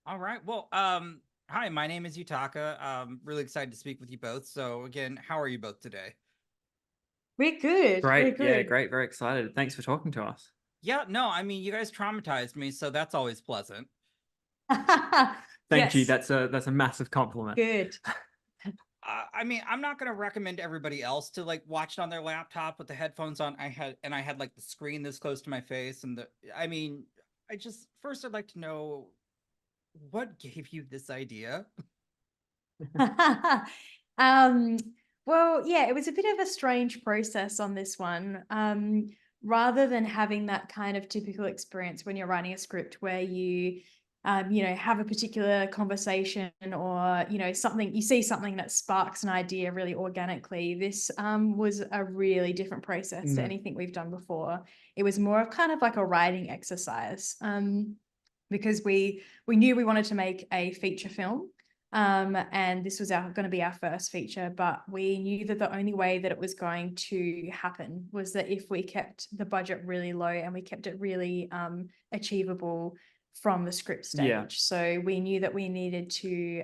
All right. Well, hi, my name is Yutaka. Really excited to speak with you both. So again, how are you both today? We're good. We're Great. Yeah, good. great. Very excited. Thanks for talking to us. Yeah, no, I mean, you guys traumatized me, so that's always pleasant. Thank you. Yes, That's a massive compliment. good. I mean, I'm not gonna recommend everybody else to like watch it on their laptop with the headphones on. I had like the screen this close to my face, and I mean, I just first I'd like to know what gave you this idea. Um, well, yeah, it was a bit of a strange process on this one. Rather than having that kind of typical experience when you're writing a script where you have a particular conversation or, something, you see something that sparks an idea really organically. This was a really different process to Mm, anything we've done before. It was more of kind of like a writing exercise. Because we knew we wanted to make a feature film. And this was going to be our first feature, but we knew that the only way that it was going to happen was that if we kept the budget really low and we kept it really achievable from the script yeah. stage. So we knew that we needed to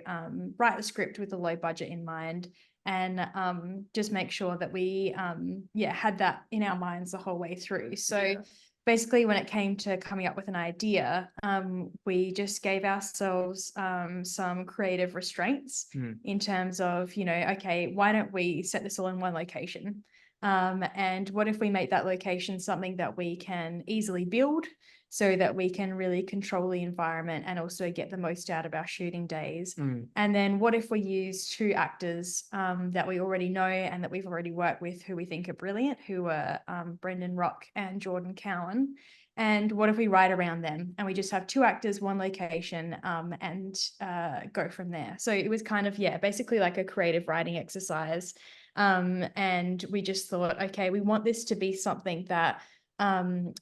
write the script with a low budget in mind and just make sure that we had that in our minds the whole way through. So basically when it came to coming up with an idea, we just gave ourselves some creative restraints Mm, in terms of, okay, why don't we set this all in one location? And what if we make that location something that we can easily build so that we can really control the environment and also get the most out of our shooting days? mm, And then what if we use two actors that we already know and that we've already worked with who we think are brilliant, who are Brendan Rock and Jordan Cowan? And what if we write around them and we just have two actors, one location, and go from there? So it was kind of, basically like a creative writing exercise. And we just thought, okay, we want this to be something that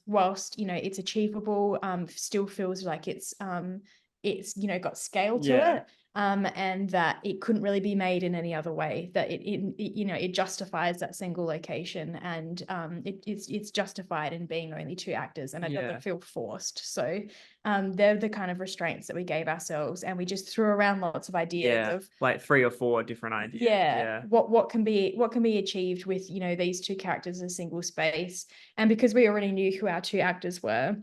whilst it's achievable, still feels like it's got scale to yeah. it, and that it couldn't really be made in any other way, that it justifies that single location, and it's justified in being only two actors, and it Yeah. doesn't feel forced. So they're the kind of restraints that we gave ourselves, and we just threw around lots of ideas Yeah. of, Like three or four different ideas. yeah, Yeah. what can be achieved with these two characters in a single space. And because we already knew who our two actors were,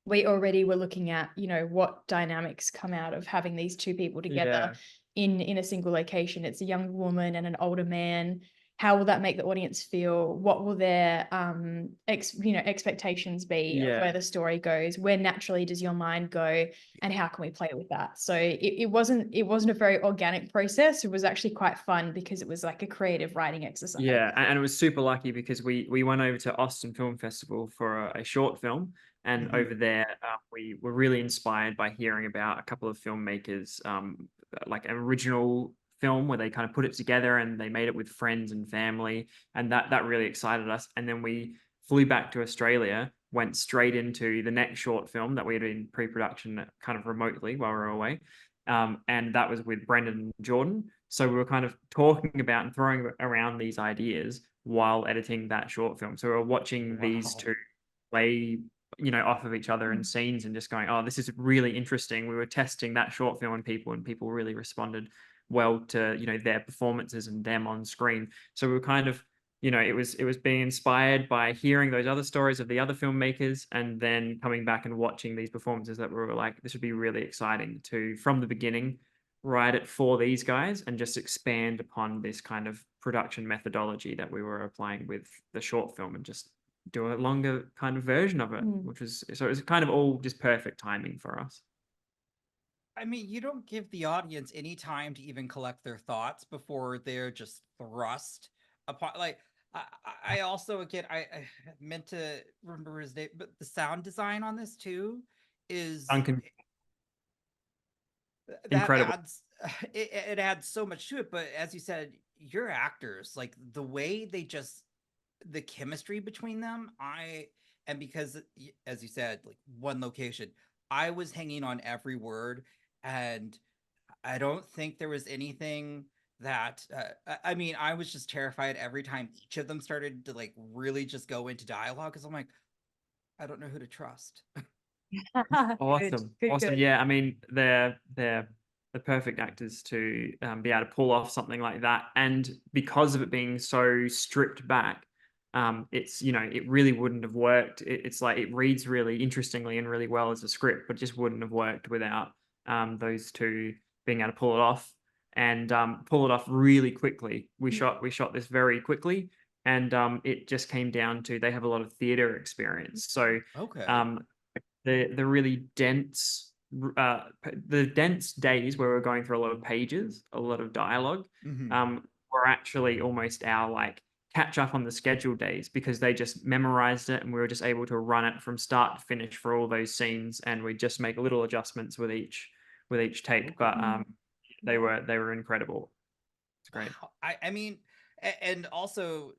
we already were looking at what dynamics come out of having these two people together Yeah. in a single location. It's a young woman and an older man. How will that make the audience feel? What will their expectations be of where Yeah. the story goes? Where naturally does your mind go, and how can we play with that? So it wasn't a very organic process. It was actually quite fun because it was like a creative writing exercise. Yeah. And it was super lucky because we went over to Austin Film Festival for a short film. And Mhm. over there, we were really inspired by hearing about a couple of filmmakers, like an original film where they kind of put it together and they made it with friends and family, and that really excited us. And then we flew back to Australia, went straight into the next short film that we had in pre-production, kind of remotely while we were away, and that was with Brendan and Jordan. So we were kind of talking about and throwing around these ideas while editing that short film. So we were watching these Wow. two play, off of each other in scenes and just going, oh, this is really interesting. We were testing that short film on people, and people really responded well to, their performances and them on screen. So we were kind of, it was being inspired by hearing those other stories of the other filmmakers, and then coming back and watching these performances that we were like, this would be really exciting to, from the beginning, write it for these guys and just expand upon this kind of production methodology that we were applying with the short film, and just do a longer kind of version of it, Mm. which was, so it was kind of all just perfect timing for us. I mean, you don't give the audience any time to even collect their thoughts before they're just thrust upon. Like, I also again, I meant to remember his name, but the sound design on this too is Uncan- that Incredible. adds it adds so much to it. But as you said, your actors, like the way they just the chemistry between them, and because as you said, like one location, I was hanging on every word, and I don't think there was anything that I mean, I was just terrified every time each of them started to like really just go into dialogue, because I'm like, I don't know who to trust. Awesome. Awesome. Good. Yeah, I mean, they're the perfect actors to be able to pull off something like that. And because of it being so stripped back, it's, it really wouldn't have worked. It's like it reads really interestingly and really well as a script, but just wouldn't have worked without those two being able to pull it off and pull it off really quickly. We shot this very quickly, and it just came down to they have a lot of theater experience. So Okay. the really dense the dense days where we're going through a lot of pages, a lot of dialogue, Hmm. were actually almost our like catch up on the scheduled days, because they just memorized it and we were just able to run it from start to finish for all those scenes, and we just make little adjustments with each take. But Okay. they were incredible. It's great. Wow. I mean, and also,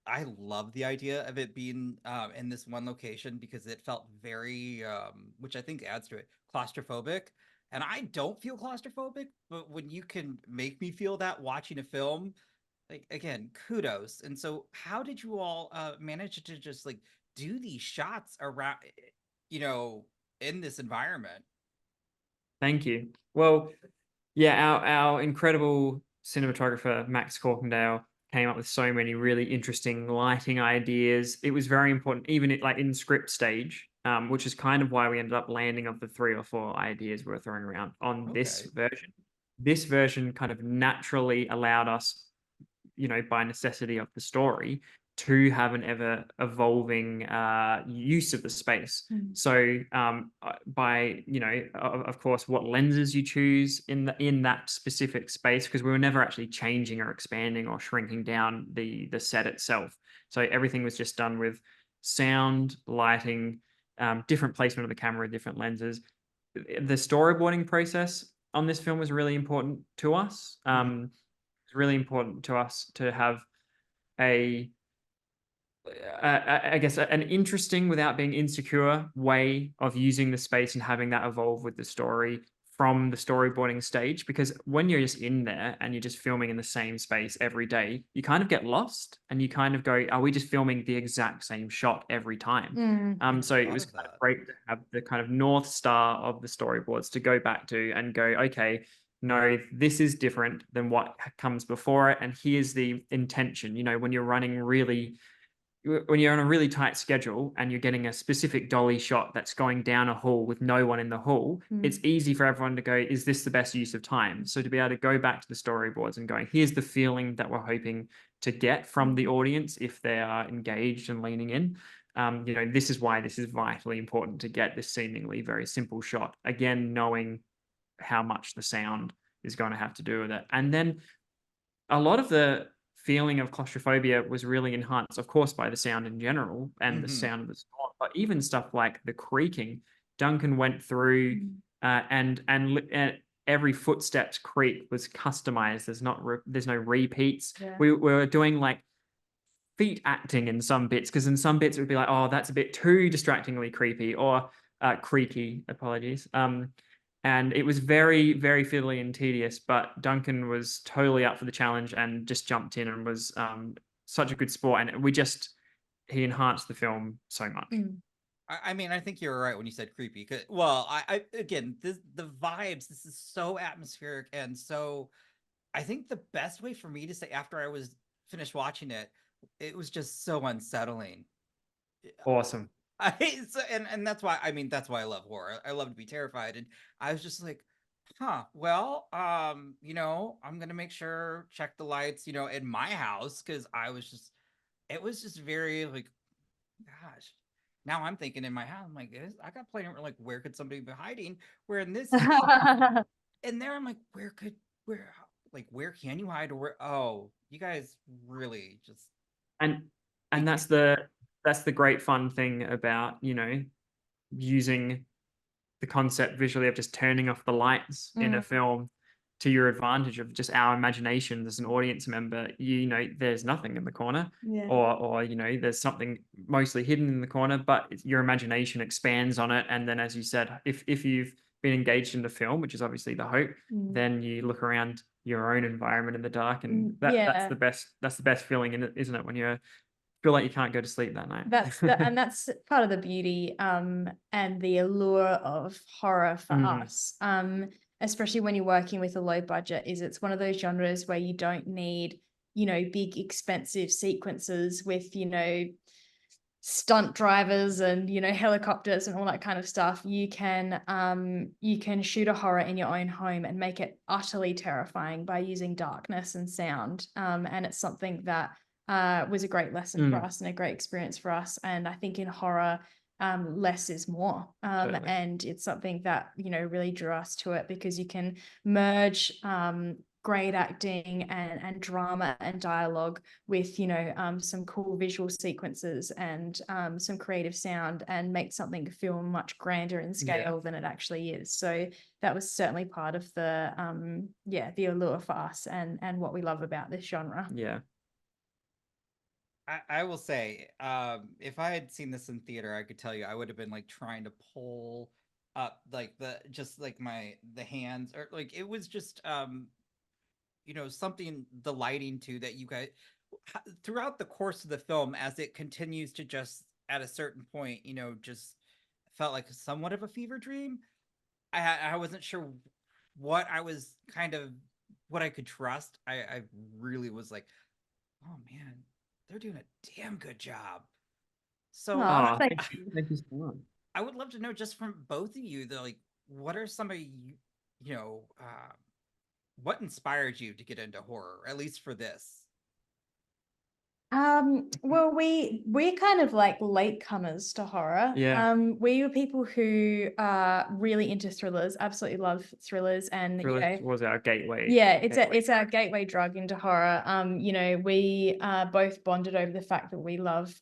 I love the idea of it being in this one location because it felt very, which I think adds to it, claustrophobic. And I don't feel claustrophobic, but when you can make me feel that watching a film, like again, kudos. And so, how did you all manage to just like do these shots around, you know, in this environment? Thank you. Well, yeah, our incredible cinematographer Max Corkindale came up with so many really interesting lighting ideas. It was very important, even like in script stage, which is kind of why we ended up landing of the 3 or 4 ideas we were throwing around on this Okay. version. This version kind of naturally allowed us, by necessity of the story, to have an ever evolving use of the space. So by, of course, what lenses you choose in that specific space, because we were never actually changing or expanding or shrinking down the set itself. So everything was just done with sound, lighting, different placement of the camera, different lenses. The storyboarding process on this film was really important to us. Mhm. It's really important to us to have a I guess an interesting without being insecure way of using the space and having that evolve with the story from the storyboarding stage. Because when you're just in there and you're just filming in the same space every day, you kind of get lost and you kind of go, are we just filming the exact same shot every time? I So never it thought was of kind of that. great to have the kind of North Star of the storyboards to go back to and go, okay, no, this is different than what comes before it. And here's the intention. When you're running when you're on a really tight schedule and you're getting a specific dolly shot that's going down a hall with no one in the hall, it's easy for everyone to go, is this the best use of time? So to be able to go back to the storyboards and going, here's the feeling that we're hoping to get from the audience if they are engaged and leaning in. This is why this is vitally important to get this seemingly very simple shot. Again, knowing how much the sound is going to have to do with it. And then a lot of the feeling of claustrophobia was really enhanced, of course, by the sound in general and the Hmm. sound of the storm, but even stuff like the creaking. Duncan went through and every footsteps creak was customized. There's no repeats. Yeah. We were doing like feet acting in some bits, because in some bits it would be like, oh, that's a bit too distractingly creepy or creaky. Apologies. And it was very, very fiddly and tedious, but Duncan was totally up for the challenge and just jumped in and was such a good sport. And he enhanced the film so much. I mean, I think you were right when you said creepy. Well, I again, the vibes. This is so atmospheric and so. I think the best way for me to say after I was finished watching it, it was just so unsettling. Awesome. And that's why I mean that's why I love horror. I love to be terrified, and I was just like, huh. Well, I'm gonna make sure check the lights, in my house because it was just very like, gosh. Now I'm thinking in my house, I'm like, I got plenty of like, where could somebody be hiding? Where in this, and there I'm like, where can you hide or where? Oh, you guys really just And make and me. that's the great fun thing about, using the concept visually of just turning off the lights in a film to your advantage of just our imaginations as an audience member. There's nothing in the corner, Yeah. or there's something mostly hidden in the corner, but your imagination expands on it. And then, as you said, if you've been engaged in the film, which is obviously the hope, then you look around your own environment in the dark, and that's Yeah. the best feeling in it, isn't it, when you're feel like you can't go to sleep that night. And that's part of the beauty and the allure of horror for us. Especially when you're working with a low budget, is it's one of those genres where you don't need, big expensive sequences with, stunt drivers and, helicopters and all that kind of stuff. You can shoot a horror in your own home and make it utterly terrifying by using darkness and sound. And it's something that was a great lesson for us and a great experience for us. And I think in horror, less is more. And it's something that, really drew us to it, because you can merge great acting and drama and dialogue with, some cool visual sequences and some creative sound, and make something feel much grander in scale than it actually is. So that was certainly part of the allure for us and what we love about this genre. Yeah. I will say, if I had seen this in theater, I could tell you I would have been like trying to pull up like the hands, or like it was just something, the lighting too, that you guys throughout the course of the film, as it continues to just at a certain point, just felt like somewhat of a fever dream. I wasn't sure what I could trust. I really was like, oh man, they're doing a damn good job. So thank you so much. I would love to know, just from both of you, what are some of what inspired you to get into horror, at least for this? Well, we're kind of like latecomers to horror. Yeah. We were people who are really into thrillers, absolutely love thrillers, and Thriller was our gateway. Yeah, it's our gateway drug into horror. We both bonded over the fact that we love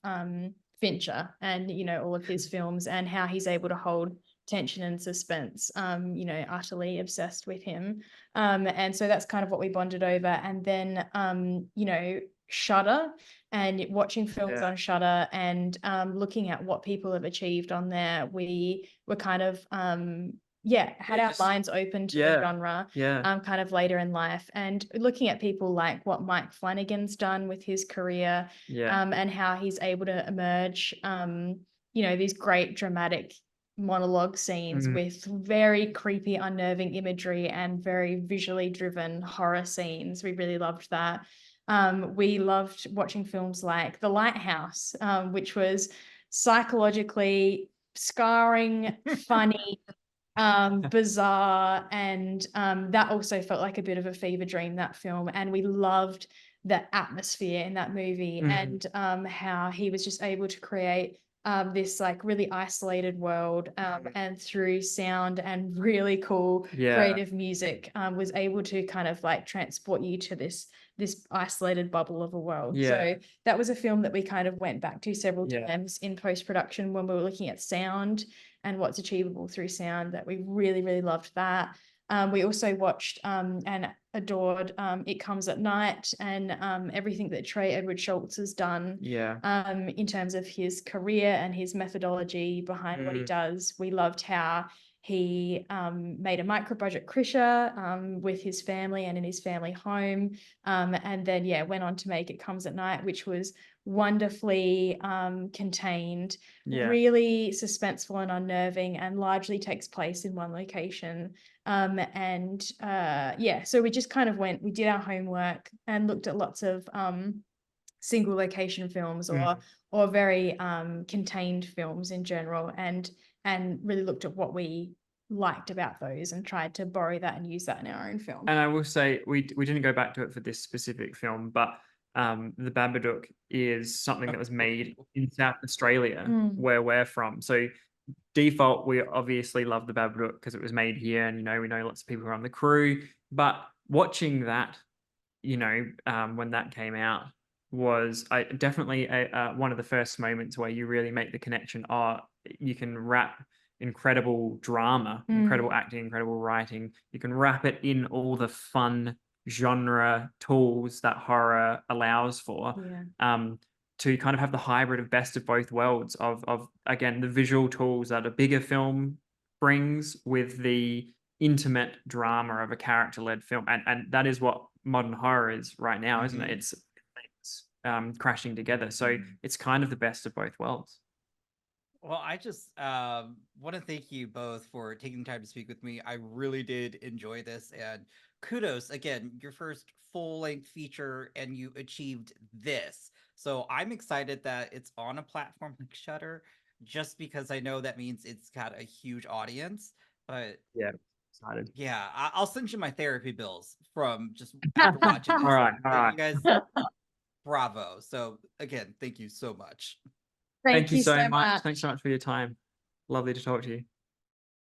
Fincher and all of his films, and how he's able to hold tension and suspense. Utterly obsessed with him. And so that's kind of what we bonded over. And then Shudder, and watching films on Shudder, and looking at what people have achieved on there, we were kind of had our minds open to the genre kind of later in life, and looking at people like what Mike Flanagan's done with his career, and how he's able to emerge these great dramatic monologue scenes with very creepy, unnerving imagery and very visually driven horror scenes. We really loved that. We loved watching films like The Lighthouse, which was psychologically scarring, funny, bizarre, and that also felt like a bit of a fever dream, that film. And we loved the atmosphere in that movie, and how he was just able to create this like really isolated world, and through sound and really cool creative music, was able to kind of like transport you to this isolated bubble of a world. So that was a film that we kind of went back to several times in post-production when we were looking at sound and what's achievable through sound, that we really, really loved that. We also watched and adored It Comes at Night, and everything that Trey Edward Schultz has done in terms of his career and his methodology behind what he does. We loved how he made a micro-budget Krisha with his family and in his family home, and then went on to make It Comes at Night, which was wonderfully contained, really suspenseful and unnerving, and largely takes place in one location. So we just kind of we did our homework and looked at lots of single location films or very contained films in general, and really looked at what we liked about those and tried to borrow that and use that in our own film. And I will say we didn't go back to it for this specific film, but The Babadook is something that was made in South Australia, where we're from. So default, we obviously love The Babadook because it was made here, and we know lots of people who are on the crew. But watching that, when that came out, was definitely one of the first moments where you really make the connection. You can wrap incredible drama, incredible acting, incredible writing. You can wrap it in all the fun genre tools that horror allows for, to kind of have the hybrid of best of both worlds of again, the visual tools that a bigger film brings with the intimate drama of a character-led film. And that is what modern horror is right now, isn't it? It's crashing together. So it's kind of the best of both worlds. Well, I just want to thank you both for taking the time to speak with me. I really did enjoy this, and kudos again, your first full-length feature, and you achieved this. So I'm excited that it's on a platform like Shudder, just because I know that means it's got a huge audience. But Yeah, excited. yeah, I'll send you my therapy bills from just after watching this. All right, all But right. you guys, bravo. So again, thank you so much. Thank you you so so much. much. Thanks so much for your time. Lovely to talk to you.